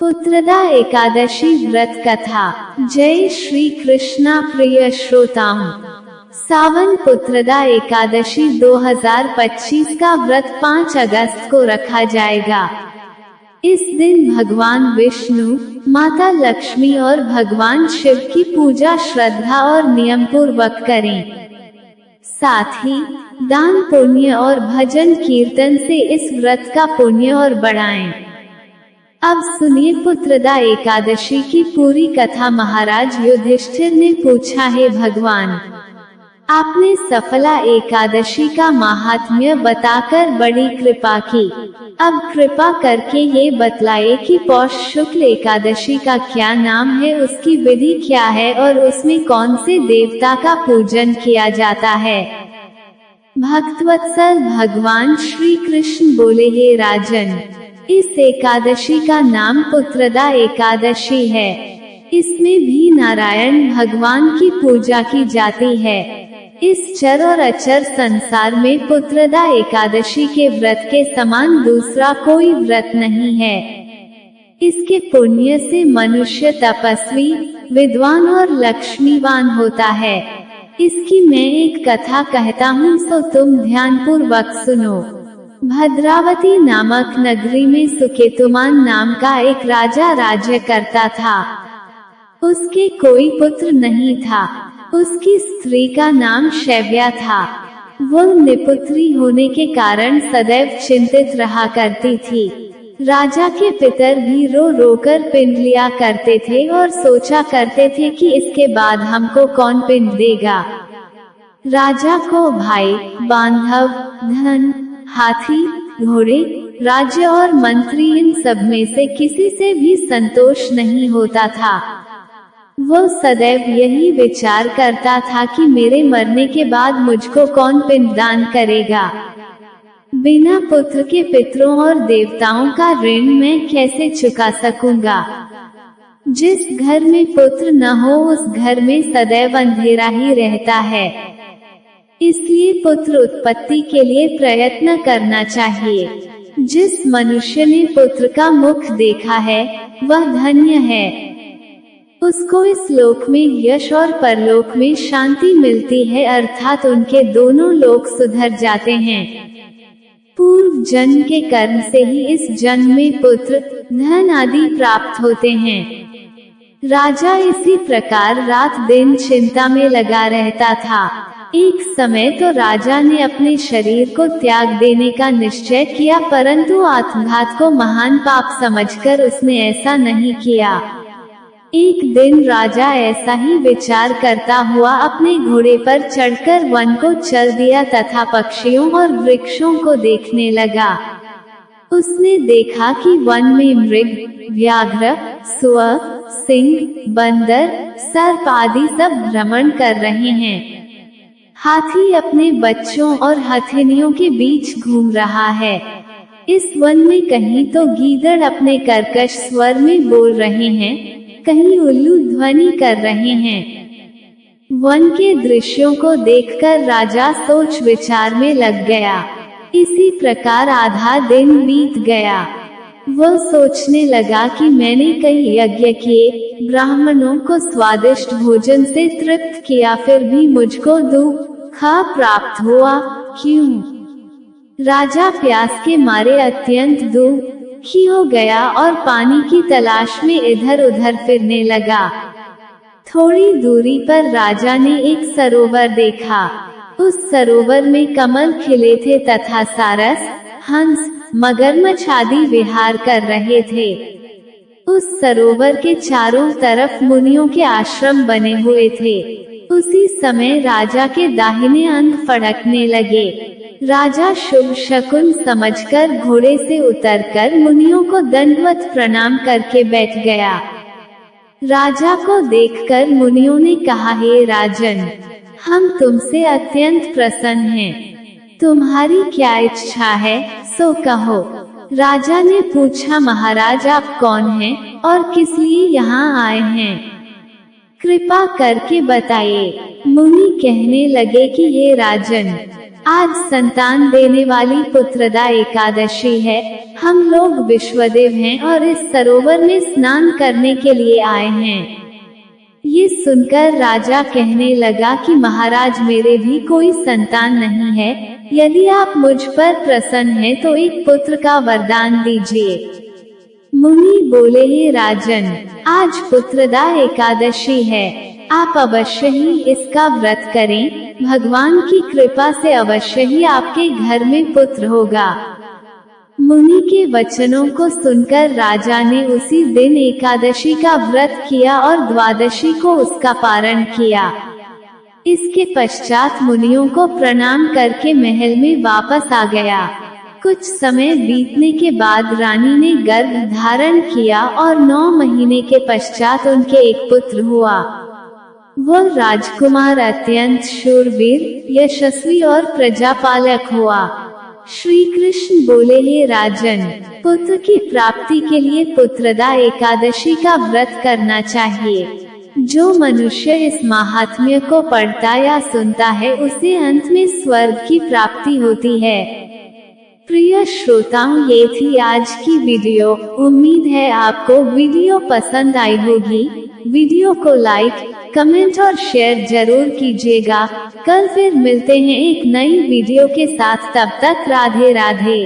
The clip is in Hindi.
पुत्रदा एकादशी व्रत कथा। जय श्री कृष्णा प्रिय श्रोताओं, सावन पुत्रदा एकादशी 2025 का व्रत 5 अगस्त को रखा जाएगा। इस दिन भगवान विष्णु, माता लक्ष्मी और भगवान शिव की पूजा श्रद्धा और नियम पूर्वक करें। साथ ही दान पुण्य और भजन कीर्तन से इस व्रत का पुण्य और बढ़ाएं। अब सुनिए पुत्रदा एकादशी की पूरी कथा। महाराज युधिष्ठिर ने पूछा, है भगवान, आपने सफला एकादशी का महात्म्य बताकर बड़ी कृपा की। अब कृपा करके ये बतलाए कि पौष शुक्ल एकादशी का क्या नाम है, उसकी विधि क्या है और उसमें कौन से देवता का पूजन किया जाता है। भक्तवत्सल भगवान श्री कृष्ण बोले, हे राजन, इस एकादशी का नाम पुत्रदा एकादशी है। इसमें भी नारायण भगवान की पूजा की जाती है। इस चर और अचर संसार में पुत्रदा एकादशी के व्रत के समान दूसरा कोई व्रत नहीं है। इसके पुण्य से मनुष्य तपस्वी, विद्वान और लक्ष्मीवान होता है। इसकी मैं एक कथा कहता हूँ, सो तुम ध्यानपूर्वक सुनो। भद्रावती नामक नगरी में सुकेतुमान नाम का एक राजा राज्य करता था। उसके कोई पुत्र नहीं था। उसकी स्त्री का नाम शैव्या था। वो निपुत्री होने के कारण सदैव चिंतित रहा करती थी। राजा के पितर भी रो रो कर पिंड लिया करते थे और सोचा करते थे कि इसके बाद हमको कौन पिंड देगा। राजा को भाई, बांधव, धन, हाथी, घोड़े, राज्य और मंत्री, इन सब में से किसी से भी संतोष नहीं होता था। वो सदैव यही विचार करता था कि मेरे मरने के बाद मुझको कौन पिंडदान करेगा। बिना पुत्र के पितरों और देवताओं का ऋण मैं कैसे चुका सकूंगा। जिस घर में पुत्र न हो उस घर में सदैव अंधेरा ही रहता है। इसलिए पुत्र उत्पत्ति के लिए प्रयत्न करना चाहिए। जिस मनुष्य ने पुत्र का मुख देखा है वह धन्य है। उसको इस लोक में यश और परलोक में शांति मिलती है, अर्थात उनके दोनों लोक सुधर जाते हैं। पूर्व जन्म के कर्म से ही इस जन्म में पुत्र, धन आदि प्राप्त होते हैं। राजा इसी प्रकार रात दिन चिंता में लगा रहता था। एक समय तो राजा ने अपने शरीर को त्याग देने का निश्चय किया, परंतु आत्मघात को महान पाप समझकर उसने ऐसा नहीं किया। एक दिन राजा ऐसा ही विचार करता हुआ अपने घोड़े पर चढ़कर वन को चल दिया तथा पक्षियों और वृक्षों को देखने लगा। उसने देखा कि वन में मृग, व्याघ्र, सुअर, सिंह, बंदर, सर्प आदि सब भ्रमण कर रहे हैं। हाथी अपने बच्चों और हथिनियों के बीच घूम रहा है। इस वन में कहीं तो गीदड़ अपने कर्कश स्वर में बोल रहे हैं, कहीं उल्लू ध्वनि कर रहे हैं। वन के दृश्यों को देखकर राजा सोच विचार में लग गया। इसी प्रकार आधा दिन बीत गया। वह सोचने लगा कि मैंने कई यज्ञ किए, ब्राह्मणों को स्वादिष्ट भोजन से तृप्त किया, फिर भी मुझको दुख प्राप्त हुआ, क्यों? राजा प्यास के मारे अत्यंत दुखी हो गया और पानी की तलाश में इधर उधर फिरने लगा। थोड़ी दूरी पर राजा ने एक सरोवर देखा। उस सरोवर में कमल खिले थे तथा सारस, हंस, मगरमच्छ आदि विहार कर रहे थे। उस सरोवर के चारों तरफ मुनियों के आश्रम बने हुए थे। उसी समय राजा के दाहिने अंग फड़कने लगे। राजा शुभ शकुन समझकर घोड़े से उतरकर मुनियों को दंडवत प्रणाम करके बैठ गया। राजा को देखकर मुनियों ने कहा, हे राजन, हम तुमसे अत्यंत प्रसन्न हैं। तुम्हारी क्या इच्छा है, सो कहो। राजा ने पूछा, महाराज आप कौन हैं और किस लिए यहाँ आए हैं? कृपा करके बताइए। मुनि कहने लगे कि ये राजन, आज संतान देने वाली पुत्रदा एकादशी है। हम लोग विश्वदेव हैं और इस सरोवर में स्नान करने के लिए आए हैं। ये सुनकर राजा कहने लगा कि महाराज, मेरे भी कोई संतान नहीं है। यदि आप मुझ पर प्रसन्न हैं तो एक पुत्र का वरदान दीजिए। मुनि बोले, हे राजन, आज पुत्रदा एकादशी है, आप अवश्य ही इसका व्रत करें। भगवान की कृपा से अवश्य ही आपके घर में पुत्र होगा। मुनि के वचनों को सुनकर राजा ने उसी दिन एकादशी का व्रत किया और द्वादशी को उसका पारण किया। इसके पश्चात मुनियों को प्रणाम करके महल में वापस आ गया। कुछ समय बीतने के बाद रानी ने गर्भ धारण किया और 9 महीने के पश्चात उनके एक पुत्र हुआ। वह राजकुमार अत्यंत शूरवीर, यशस्वी और प्रजापालक हुआ। श्री कृष्ण बोले, हे राजन, पुत्र की प्राप्ति के लिए पुत्रदा एकादशी का व्रत करना चाहिए। जो मनुष्य इस महात्म्य को पढ़ता या सुनता है उसे अंत में स्वर्ग की प्राप्ति होती है। प्रिय श्रोताओं, ये थी आज की वीडियो। उम्मीद है आपको वीडियो पसंद आई होगी। वीडियो को लाइक, कमेंट और शेयर जरूर कीजिएगा। कल फिर मिलते हैं एक नई वीडियो के साथ। तब तक राधे राधे।